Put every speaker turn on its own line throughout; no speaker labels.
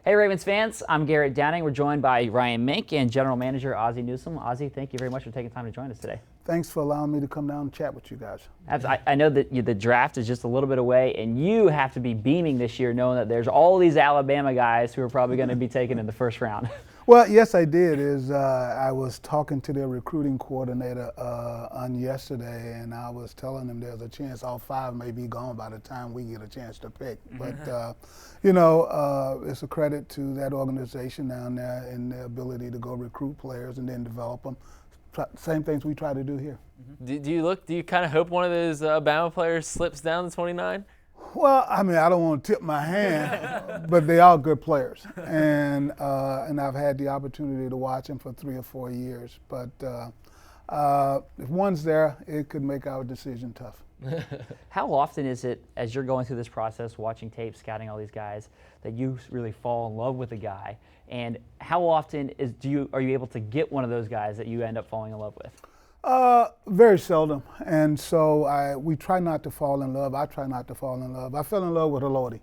Hey Ravens fans, I'm Garrett Downing. We're joined by Ryan Mink and General Manager Ozzie Newsome. Ozzie, thank you very much for taking time to join us today.
Thanks for allowing me to come down and chat with you guys.
I know that the draft is just a little bit away, and you have to be beaming this year knowing that there's all these Alabama guys who are probably going to be taken in the first round.
Well, yes, I did. I was talking to their recruiting coordinator on yesterday, and I was telling them there's a chance all 5 may be gone by the time we get a chance to pick. But, it's a credit to that organization down there and their ability to go recruit players and then develop them. Same things we try to do here.
Do you kind of hope one of those Bama players slips down to 29?
Well, I mean, I don't want to tip my hand, but they are good players, and I've had the opportunity to watch them for 3 or 4 years. But if one's there, it could make our decision tough.
How often is it, as you're going through this process, watching tape, scouting all these guys, that you really fall in love with a guy? And how often are you able to get one of those guys that you end up falling in love with?
Very seldom, and so we try not to fall in love. I try not to fall in love. I fell in love with Haloti,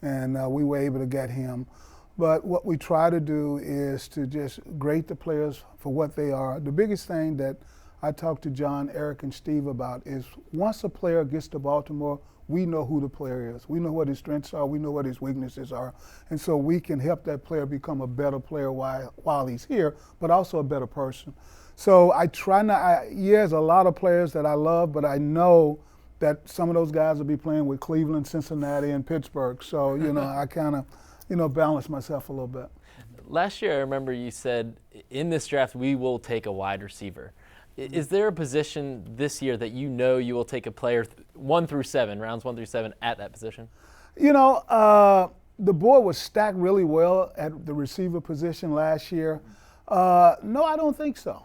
and we were able to get him. But what we try to do is to just grade the players for what they are. The biggest thing that I talk to John, Eric, and Steve about is once a player gets to Baltimore, we know who the player is. We know what his strengths are. We know what his weaknesses are. And so we can help that player become a better player while he's here, but also a better person. So I try not, there's a lot of players that I love, but I know that some of those guys will be playing with Cleveland, Cincinnati, and Pittsburgh. So, I kind of, balance myself a little bit.
Last year, I remember you said, in this draft, we will take a wide receiver. Is there a position this year that you will take a player 1 through 7, rounds 1 through 7, at that position?
The board was stacked really well at the receiver position last year. No, I don't think so,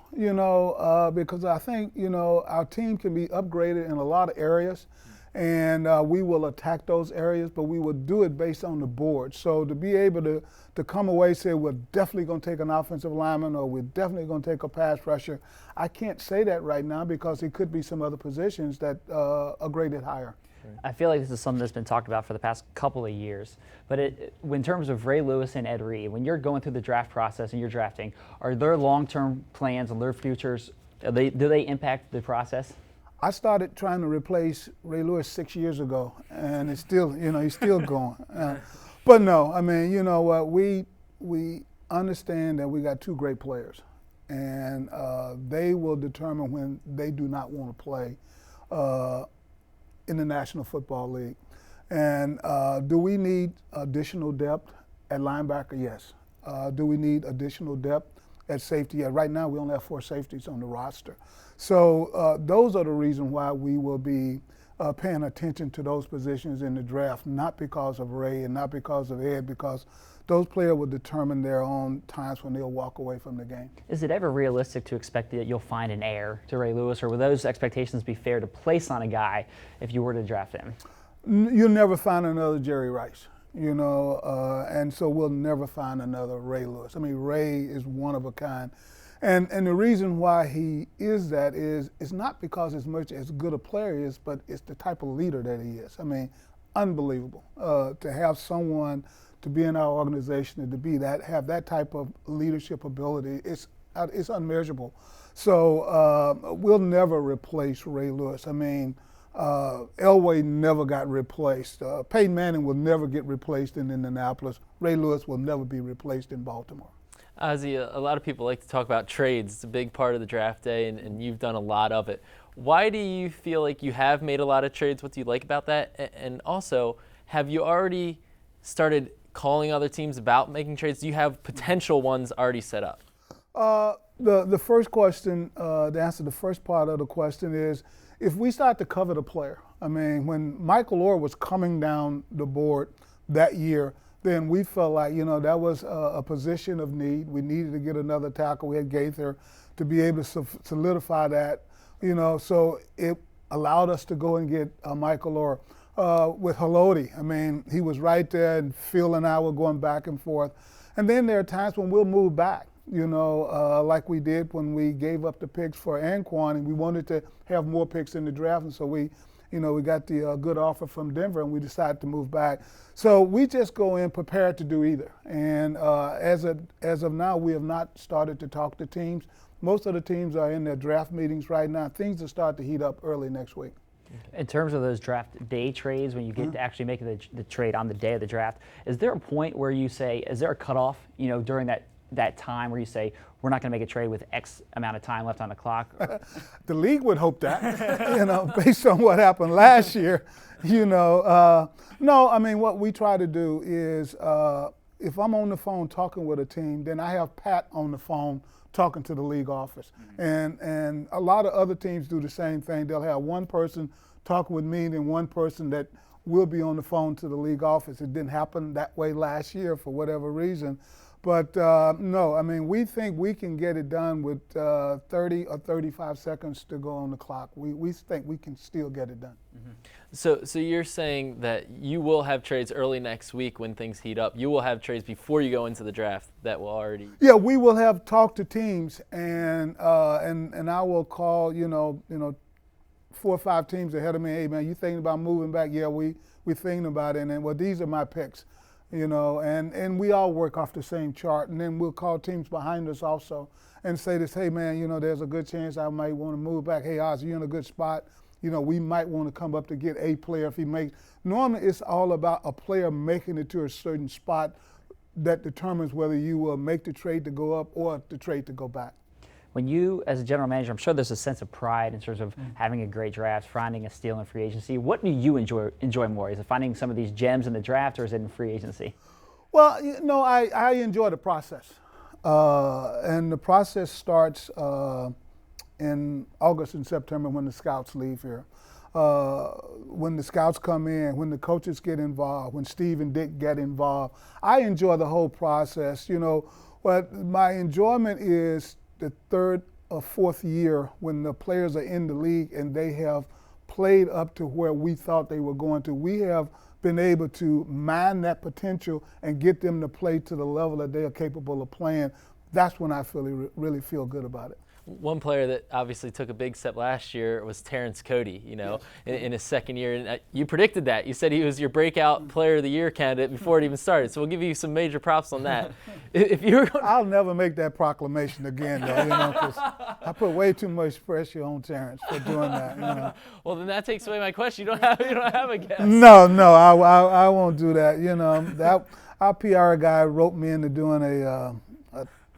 because I think, our team can be upgraded in a lot of areas, and we will attack those areas, but we will do it based on the board. So to be able to come away and say, we're definitely going to take an offensive lineman or we're definitely going to take a pass rusher, I can't say that right now because it could be some other positions that are graded higher.
I feel like this is something that's been talked about for the past couple of years. But in terms of Ray Lewis and Ed Reed, when you're going through the draft process and you're drafting, are their long-term plans and their futures, do they impact the process?
I started trying to replace Ray Lewis 6 years ago, and it's still, he's still going. But no, I mean, what, we understand that we got 2 great players, and they will determine when they do not want to play in the National Football League. And do we need additional depth at linebacker? Yes. Do we need additional depth at safety? Yeah. Right now we only have 4 safeties on the roster. So those are the reasons why we will be paying attention to those positions in the draft, not because of Ray and not because of Ed, because those players will determine their own times when they'll walk away from the game.
Is it ever realistic to expect that you'll find an heir to Ray Lewis, or will those expectations be fair to place on a guy if you were to draft him?
You'll never find another Jerry Rice, and so we'll never find another Ray Lewis. I mean, Ray is one of a kind. And the reason why he is that is it's not because as much as good a player he is, but it's the type of leader that he is. I mean, unbelievable to have someone to be in our organization and to have that type of leadership ability. It's unmeasurable. So we'll never replace Ray Lewis. I mean, Elway never got replaced. Peyton Manning will never get replaced in Indianapolis. Ray Lewis will never be replaced in Baltimore.
Ozzie, a lot of people like to talk about trades. It's a big part of the draft day, and you've done a lot of it. Why do you feel like you have made a lot of trades? What do you like about that? And also, have you already started calling other teams about making trades? Do you have potential ones already set up?
The first question, to answer the first part of the question is, if we start to cover the player, I mean, when Michael Orr was coming down the board that year, then we felt like, that was a position of need. We needed to get another tackle. We had Gaither to be able to solidify that, so it allowed us to go and get Michael Orr. With Haloti, I mean, he was right there, and Phil and I were going back and forth. And then there are times when we'll move back, like we did when we gave up the picks for Anquan, and we wanted to have more picks in the draft, and so we we got the good offer from Denver, and we decided to move back. So we just go in prepared to do either. And as of now, we have not started to talk to teams. Most of the teams are in their draft meetings right now. Things will start to heat up early next week.
In terms of those draft day trades, when you get to actually make the trade on the day of the draft, is there a point where you say, is there a cutoff, during that time where you say, we're not going to make a trade with X amount of time left on the clock?
The league would hope that, based on what happened last year. No, I mean, what we try to do is if I'm on the phone talking with a team, then I have Pat on the phone talking to the league office. And a lot of other teams do the same thing. They'll have one person talking with me and one person that will be on the phone to the league office. It didn't happen that way last year for whatever reason. But no, I mean, we think we can get it done with 30 or 35 seconds to go on the clock. We think we can still get it done.
So you're saying that you will have trades early next week when things heat up. You will have trades before you go into the draft that will already.
Yeah, we will have talked to teams, and I will call 4 or 5 teams ahead of me. Hey man, you thinking about moving back? Yeah, we thinking about it. And well, these are my picks. And we all work off the same chart, and then we'll call teams behind us also and say this, hey man, there's a good chance I might want to move back. Hey Ozzie, you're in a good spot. We might want to come up to get a player if he makes. Normally it's all about a player making it to a certain spot that determines whether you will make the trade to go up or the trade to go back.
When you, as a general manager, I'm sure there's a sense of pride in terms of having a great draft, finding a steal in free agency. What do you enjoy more? Is it finding some of these gems in the draft, or is it in free agency?
Well, I enjoy the process. And the process starts in August and September when the scouts leave here. When the scouts come in, when the coaches get involved, when Steve and Dick get involved. I enjoy the whole process, but my enjoyment is the 3rd or 4th year when the players are in the league and they have played up to where we thought they were going to. We have been able to mine that potential and get them to play to the level that they are capable of playing. That's when I really feel good about it.
One player that obviously took a big step last year was Terrence Cody, in his second year. And you predicted that. You said he was your breakout player of the year candidate before it even started. So we'll give you some major props on that. If you were
I'll never make that proclamation again, though, because I put way too much pressure on Terrence for doing that.
Well, then that takes away my question. You don't have a guess.
No, I won't do that. That our PR guy wrote me into doing a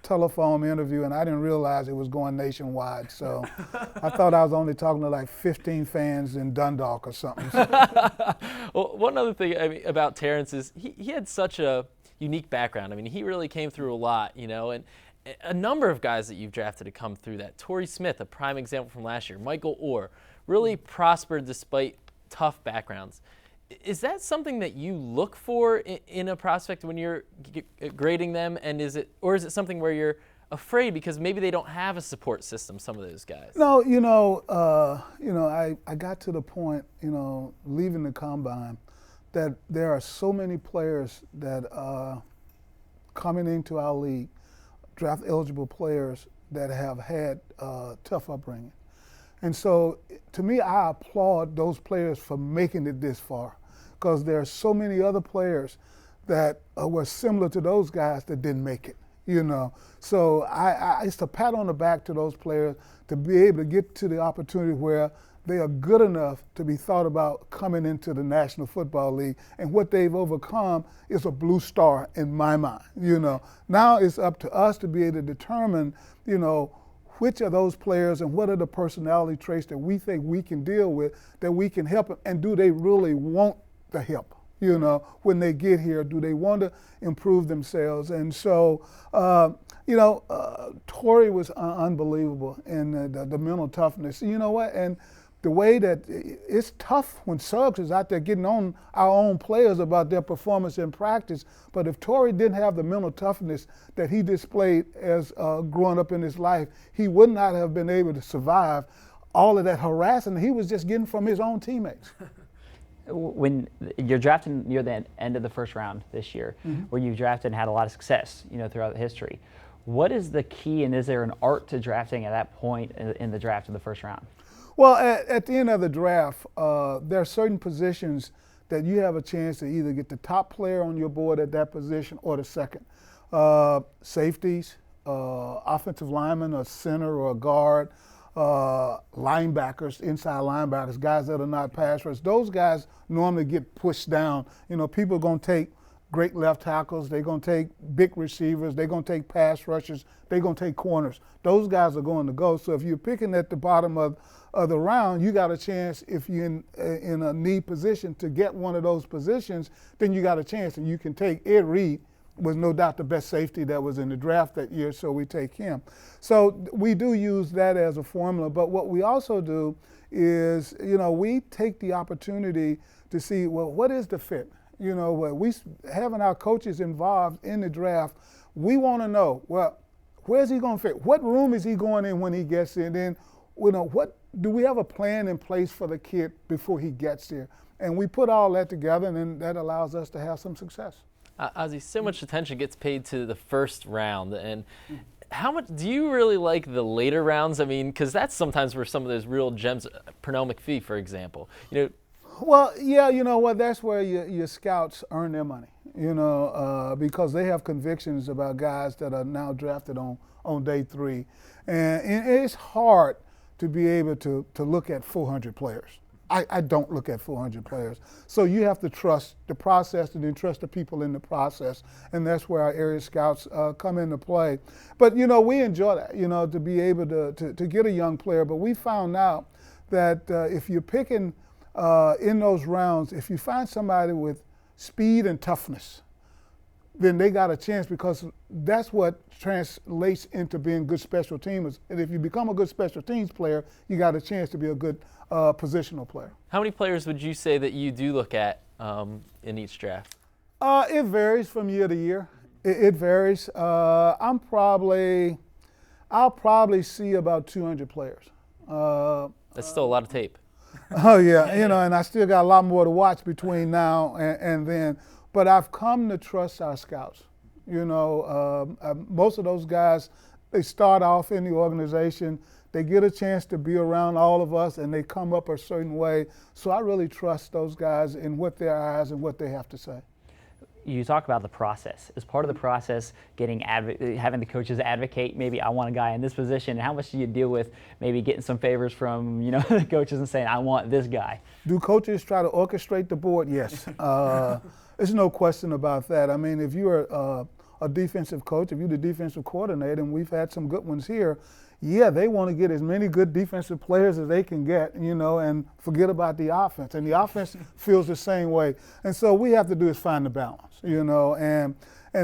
telephone interview, and I didn't realize it was going nationwide. So I thought I was only talking to like 15 fans in Dundalk or something.
Well, one other thing about Terrence is he had such a unique background. He really came through a lot, and a number of guys that you've drafted have come through that. Torrey Smith, a prime example from last year. Michael Orr, really prospered despite tough backgrounds. Is that something that you look for in a prospect when you're grading them, and is it something where you're afraid because maybe they don't have a support system, some of those guys?
No, I got to the point, leaving the combine, that there are so many players that are coming into our league, draft eligible players that have had tough upbringing. And so, to me, I applaud those players for making it this far, because there are so many other players that were similar to those guys that didn't make it, So it's a pat on the back to those players to be able to get to the opportunity where they are good enough to be thought about coming into the National Football League. And what they've overcome is a blue star in my mind, Now it's up to us to be able to determine, which are those players and what are the personality traits that we think we can deal with, that we can help them, and do they really want the help? When they get here, do they want to improve themselves? And so, Torrey was unbelievable in the mental toughness. You know what? And the way that it's tough when Suggs is out there getting on our own players about their performance in practice. But if Torrey didn't have the mental toughness that he displayed as growing up in his life, he would not have been able to survive all of that harassing he was just getting from his own teammates.
When you're drafting near the end of the first round this year, where you drafted and had a lot of success, throughout the history, what is the key, and is there an art to drafting at that point in the draft in the first round?
Well, at the end of the draft, there are certain positions that you have a chance to either get the top player on your board at that position or the second. Safeties, offensive linemen, a center or a guard, linebackers, inside linebackers, guys that are not pass rush. Those guys normally get pushed down. You know, people are going to take great left tackles. They're going to take big receivers. They're going to take pass rushers. They're going to take corners. Those guys are going to go. So if you're picking at the bottom of the round, you got a chance, if you're in a need position to get one of those positions, then you got a chance. And you can take Ed Reed, was no doubt the best safety that was in the draft that year, so we take him. So we do use that as a formula, but what we also do is, you know, we take the opportunity to see, well, what is the fit? You know, we having our coaches involved in the draft, we want to know, well, where's he going to fit? What room is he going in when he gets in? Then, you know, what do we have a plan in place for the kid before he gets there? And we put all that together, and then that allows us to have some success.
Ozzie, so much attention gets paid to the first round, and how much do you really like the later rounds? I mean, because that's sometimes where some of those real gems, Pernell McPhee, for example. You know.
Well, yeah, you know what? That's where your scouts earn their money. You know, because they have convictions about guys that are now drafted on day 3, and it's hard to be able to look at 400 players. I don't look at 400 players. So you have to trust the process and then trust the people in the process. And that's where our area scouts come into play. But, you know, we enjoy that, you know, to be able to get a young player. But we found out that if you're picking in those rounds, if you find somebody with speed and toughness, then they got a chance, because that's what translates into being good special teamers. And if you become a good special teams player, you got a chance to be a good positional player.
How many players would you say that you do look at in each draft?
It varies from year to year. It varies. I'll probably see about 200 players.
That's still a lot of tape.
Oh yeah, you know, and I still got a lot more to watch between now and then. But I've come to trust our scouts. You know, most of those guys, they start off in the organization. They get a chance to be around all of us, and they come up a certain way. So I really trust those guys in what their eyes and what they have to say.
You talk about the process. Is part of the process having the coaches advocate, maybe I want a guy in this position? How much do you deal with maybe getting some favors from, you know, the coaches and saying, I want this guy?
Do coaches try to orchestrate the board? Yes. There's no question about that. I mean, if you're a defensive coach, if you're the defensive coordinator, and we've had some good ones here, yeah, they want to get as many good defensive players as they can get, you know, and forget about the offense. And the offense feels the same way. And so what we have to do is find the balance, you know, and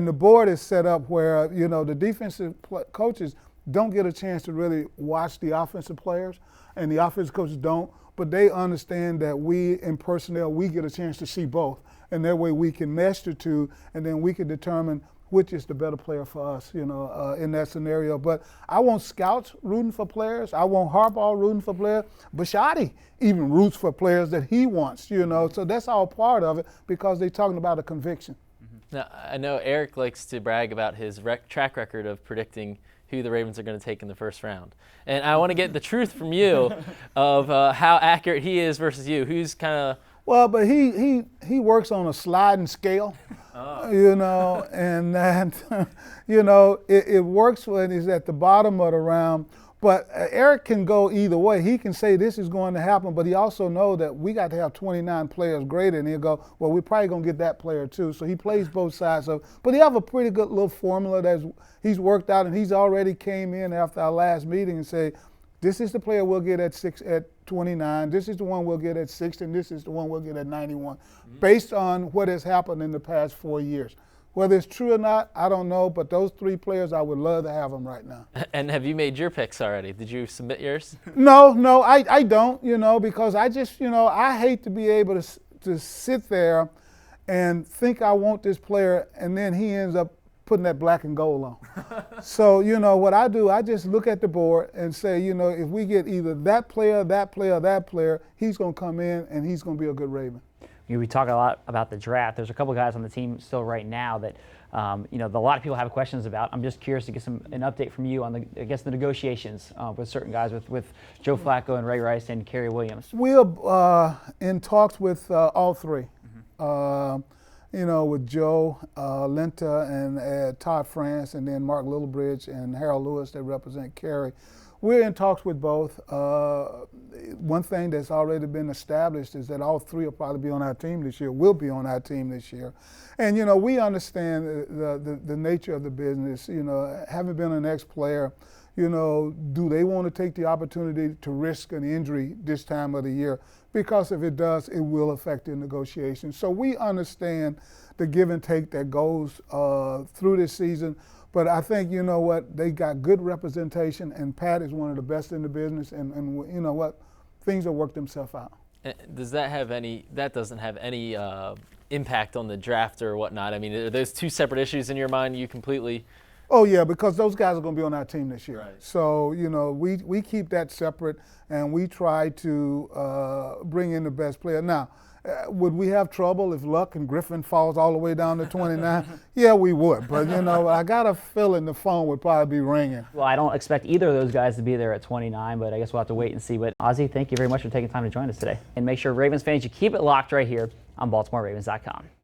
the board is set up where, you know, the defensive coaches don't get a chance to really watch the offensive players, and the offensive coaches don't, but they understand that we in personnel, we get a chance to see both. And that way we can mesh the two, and then we can determine which is the better player for us, you know, in that scenario. But I want scouts rooting for players. I want Harbaugh rooting for players. Bashotti even roots for players that he wants, you know. So that's all part of it, because they're talking about a conviction.
Now, I know Eric likes to brag about his track record of predicting who the Ravens are going to take in the first round. And I want to get the truth from you of how accurate he is versus you. Who's kind of...
Well, but he works on a sliding scale, you know, and that, you know, it works when he's at the bottom of the round. But Eric can go either way. He can say this is going to happen, but he also knows that we got to have 29 players graded, and he'll go, well, we're probably going to get that player too. So he plays both sides of it. But he have a pretty good little formula that he's worked out, and he's already came in after our last meeting and said, this is the player we'll get at 29. This is the one we'll get at 60, and this is the one we'll get at 91, based on what has happened in the past 4 years. Whether it's true or not, I don't know, but those 3 players, I would love to have them right now.
And have you made your picks already? Did you submit yours?
No, I don't, you know, because I just, you know, I hate to be able to sit there and think I want this player, and then he ends up putting that black and gold on. So, you know, what I do, I just look at the board and say, you know, if we get either that player, that player, he's going to come in and he's going to be a good Raven.
We talk a lot about the draft. There's a couple guys on the team still right now that a lot of people have questions about. I'm just curious to get an update from you on the negotiations with certain guys, with Joe Flacco and Ray Rice and Kerry Williams.
We're in talks with all three. With Joe Lenta and Todd France, and then Mark Littlebridge and Harold Lewis that represent Kerry. We're in talks with both. One thing that's already been established is that all three will probably be on our team this year, will be on our team this year. And, we understand the nature of the business. Having been an ex-player, do they want to take the opportunity to risk an injury this time of the year? Because if it does, it will affect the negotiations. So we understand the give and take that goes through this season. But I think, they got good representation, and Pat is one of the best in the business, and things will work themselves out.
Does that doesn't have any impact on the draft or whatnot? I mean, are those two separate issues in your mind you completely?
Oh, yeah, because those guys are going to be on our team this year.
Right.
So, we keep that separate, and we try to bring in the best player. Now, would we have trouble if Luck and Griffin falls all the way down to 29? Yeah, we would. But, I got a feeling the phone would probably be ringing.
Well, I don't expect either of those guys to be there at 29, but I guess we'll have to wait and see. But, Ozzie, thank you very much for taking time to join us today. And make sure, Ravens fans, you keep it locked right here on BaltimoreRavens.com.